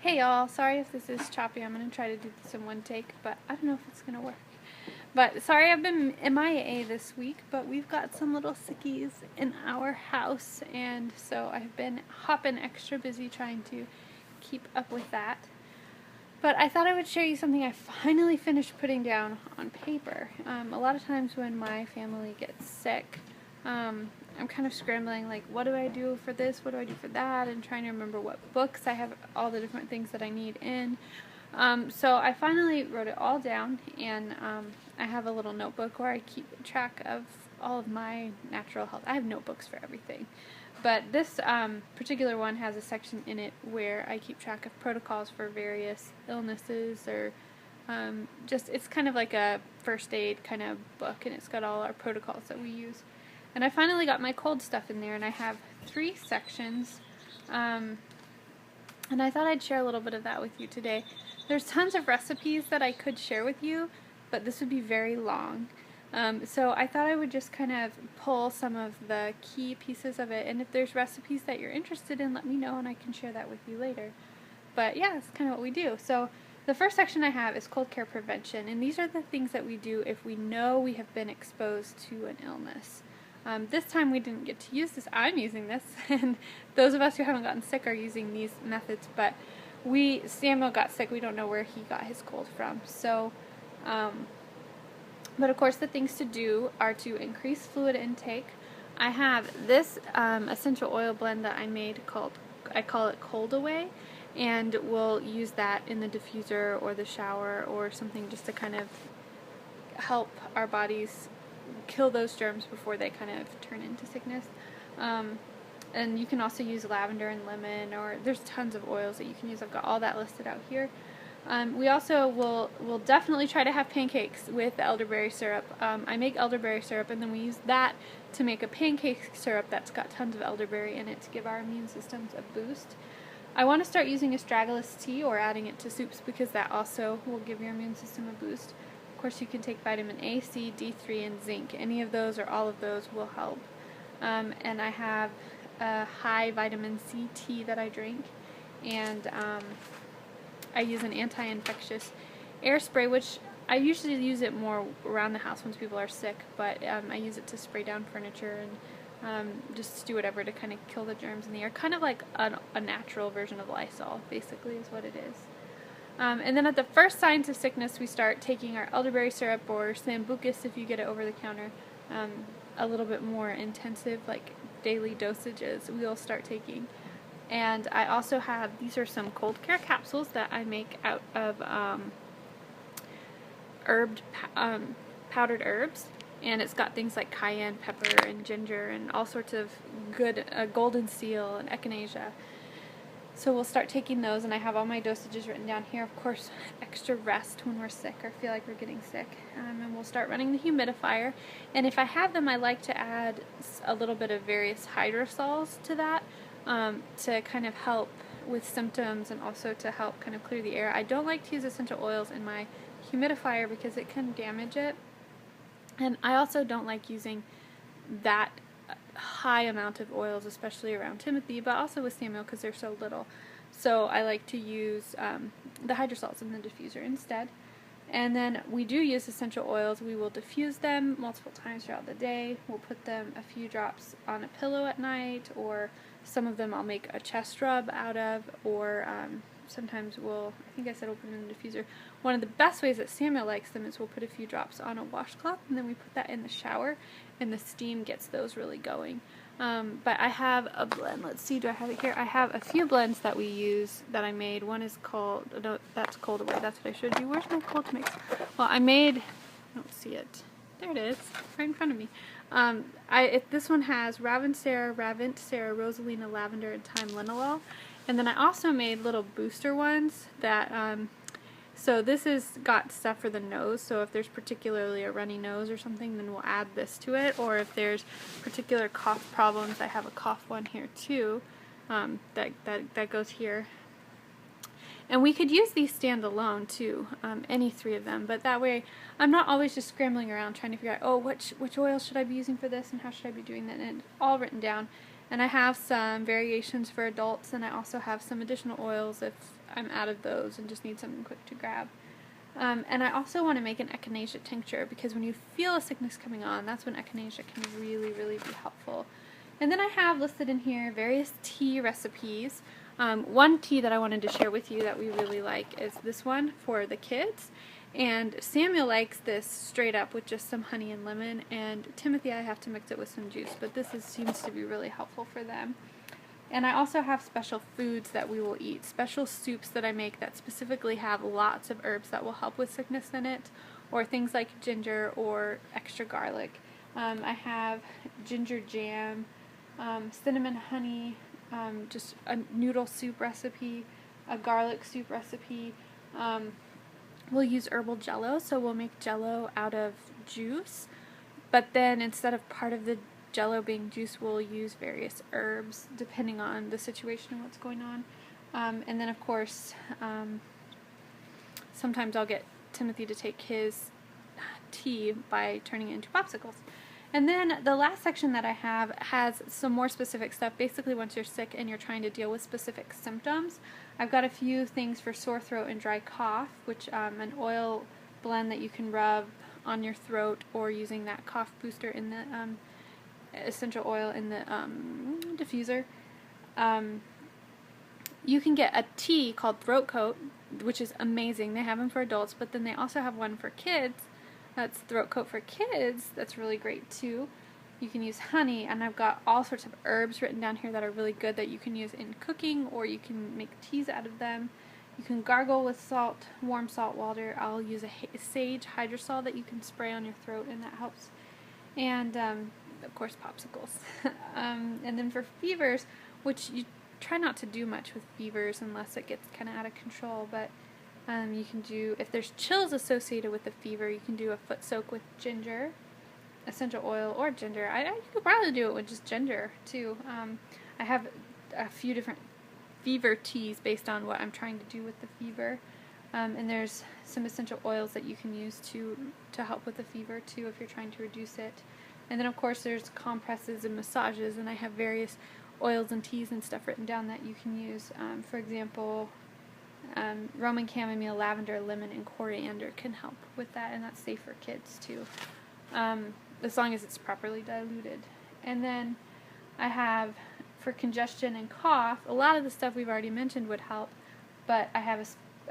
Hey y'all, sorry if this is choppy. I'm going to try to do this in one take, but I don't know if it's going to work. But sorry I've been MIA this week, but we've got some little sickies in our house, and so I've been hopping extra busy trying to keep up with that. But I thought I would show you something I finally finished putting down on paper. A lot of times when my family gets sick, I'm kind of scrambling, like, what do I do for this, what do I do for that, and trying to remember what books I have all the different things that I need in. So I finally wrote it all down, and I have a little notebook where I keep track of all of my natural health. I have notebooks for everything. But this particular one has a section in it where I keep track of protocols for various illnesses, or just, it's kind of like a first aid kind of book, and it's got all our protocols that we use. And I finally got my cold stuff in there, and I have 3 sections, and I thought I'd share a little bit of that with you today. There's tons of recipes that I could share with you, but this would be very long. So I thought I would just kind of pull some of the key pieces of it, and if there's recipes that you're interested in, let me know and I can share that with you later. But yeah, that's kind of what we do. So the first section I have is cold care prevention, and these are the things that we do if we know we have been exposed to an illness. This time we didn't get to use this. I'm using this, and those of us who haven't gotten sick are using these methods, but Samuel got sick. We don't know where he got his cold from. So, but of course the things to do are to increase fluid intake. I have this essential oil blend that I made I call it Cold Away, and we'll use that in the diffuser or the shower or something, just to kind of help our bodies kill those germs before they kind of turn into sickness. And you can also use lavender and lemon, or there's tons of oils that you can use. I've got all that listed out here. We also will definitely try to have pancakes with the elderberry syrup. I make elderberry syrup, and then we use that to make a pancake syrup that's got tons of elderberry in it to give our immune systems a boost. I want to start using astragalus tea or adding it to soups, because that also will give your immune system a boost. Of course, you can take vitamin A, C, D3, and zinc. Any of those or all of those will help. And I have a high vitamin C tea that I drink, and I use an anti-infectious air spray, which I usually use it more around the house once people are sick, but I use it to spray down furniture and just do whatever to kind of kill the germs in the air. Kind of like a natural version of Lysol, basically, is what it is. And then at the first signs of sickness, we start taking our elderberry syrup, or Sambucus if you get it over the counter, a little bit more intensive, like daily dosages, we'll start taking. And I also have, these are some cold care capsules that I make out of powdered herbs. And it's got things like cayenne pepper and ginger and all sorts of good, golden seal and echinacea. So we'll start taking those, and I have all my dosages written down here. Of course, extra rest when we're sick or feel like we're getting sick. And we'll start running the humidifier. And if I have them, I like to add a little bit of various hydrosols to that, to kind of help with symptoms and also to help kind of clear the air. I don't like to use essential oils in my humidifier because it can damage it. And I also don't like using that high amount of oils, especially around Timothy, but also with Samuel because they're so little. So I like to use the hydrosols in the diffuser instead. And then we do use essential oils. We will diffuse them multiple times throughout the day. We'll put them a few drops on a pillow at night, or some of them I'll make a chest rub out of, or sometimes I think I said we'll put them in the diffuser. One of the best ways that Samuel likes them is we'll put a few drops on a washcloth, and then we put that in the shower, and the steam gets those really going. But I have a blend. Let's see, do I have it here? I have a few blends that we use that I made. One is called, no, that's Cold Away. That's what I showed you. Where's my cold mix? Well, I don't see it. There it is, right in front of me. This one has Ravensara, Rosalina, Lavender, and Thyme Linalool. And then I also made little booster ones that, so this has got stuff for the nose, so if there's particularly a runny nose or something, then we'll add this to it. Or if there's particular cough problems, I have a cough one here too, that goes here. And we could use these standalone too, any 3 of them, but that way I'm not always just scrambling around trying to figure out, oh, which oil should I be using for this and how should I be doing that, and it's all written down. And I have some variations for adults, and I also have some additional oils if I'm out of those and just need something quick to grab. And I also want to make an echinacea tincture, because when you feel a sickness coming on, that's when echinacea can really, really be helpful. And then I have listed in here various tea recipes. One tea that I wanted to share with you that we really like is this one for the kids. And Samuel likes this straight up with just some honey and lemon, and Timothy, I have to mix it with some juice, but this seems to be really helpful for them. And I also have special foods that we will eat, special soups that I make that specifically have lots of herbs that will help with sickness in it, or things like ginger or extra garlic. I have ginger jam, cinnamon honey, just a noodle soup recipe, a garlic soup recipe. We'll use herbal jello, so we'll make jello out of juice, but then instead of part of the jello being juice, we'll use various herbs depending on the situation and what's going on. And then of course, sometimes I'll get Timothy to take his tea by turning it into popsicles. And then the last section that I have has some more specific stuff. Basically, once you're sick and you're trying to deal with specific symptoms, I've got a few things for sore throat and dry cough, which an oil blend that you can rub on your throat, or using that cough booster in the essential oil in the diffuser. You can get a tea called Throat Coat, which is amazing. They have them for adults, but then they also have one for kids. That's Throat Coat for kids. That's really great too. You can use honey, and I've got all sorts of herbs written down here that are really good that you can use in cooking, or you can make teas out of them. You can gargle with salt, warm salt water. I'll use a sage hydrosol that you can spray on your throat, and that helps. And of course, popsicles. And then for fevers, which you try not to do much with fevers unless it gets kind of out of control, but you can do, if there's chills associated with the fever, you can do a foot soak with ginger, essential oil, or ginger. You could probably do it with just ginger too. I have a few different fever teas based on what I'm trying to do with the fever. And there's some essential oils that you can use to help with the fever too if you're trying to reduce it. And then of course there's compresses and massages, and I have various oils and teas and stuff written down that you can use. For example, Roman chamomile, lavender, lemon, and coriander can help with that, and that's safe for kids too, as long as it's properly diluted. And then I have, for congestion and cough, a lot of the stuff we've already mentioned would help, but I have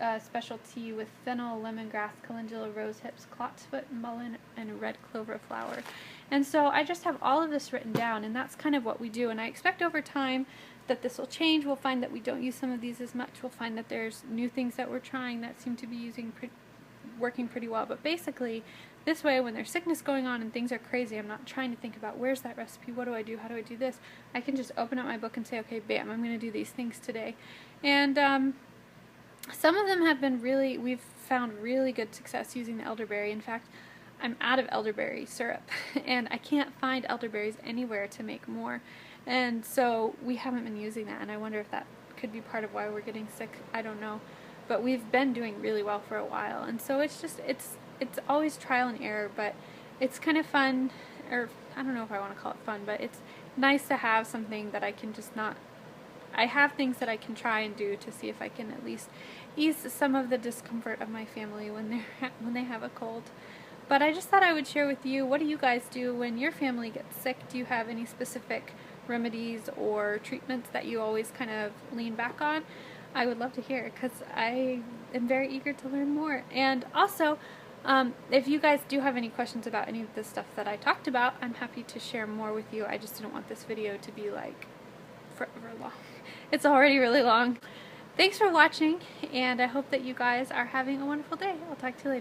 a special tea with fennel, lemongrass, calendula, rose hips, clotsfoot, mullein, and red clover flower. And so I just have all of this written down, and that's kind of what we do. And I expect over time that this will change. We'll find that we don't use some of these as much. We'll find that there's new things that we're trying that seem to be working pretty well. But basically, this way, when there's sickness going on and things are crazy, I'm not trying to think about where's that recipe, what do I do, how do I do this. I can just open up my book and say, okay, bam, I'm going to do these things today. And some of them have been we've found really good success using the elderberry. In fact, I'm out of elderberry syrup, and I can't find elderberries anywhere to make more. And so we haven't been using that, and I wonder if that could be part of why we're getting sick. I don't know. But we've been doing really well for a while, and so it's always trial and error, but it's kind of fun, or I don't know if I want to call it fun, but it's nice to have something that I can just not, I have things that I can try and do to see if I can at least ease some of the discomfort of my family when they have a cold. But I just thought I would share with you, what do you guys do when your family gets sick? Do you have any specific remedies or treatments that you always kind of lean back on? I would love to hear, because I am very eager to learn more. And also, if you guys do have any questions about any of the stuff that I talked about, I'm happy to share more with you. I just didn't want this video to be like forever long. It's already really long. Thanks for watching, and I hope that you guys are having a wonderful day. I'll talk to you later.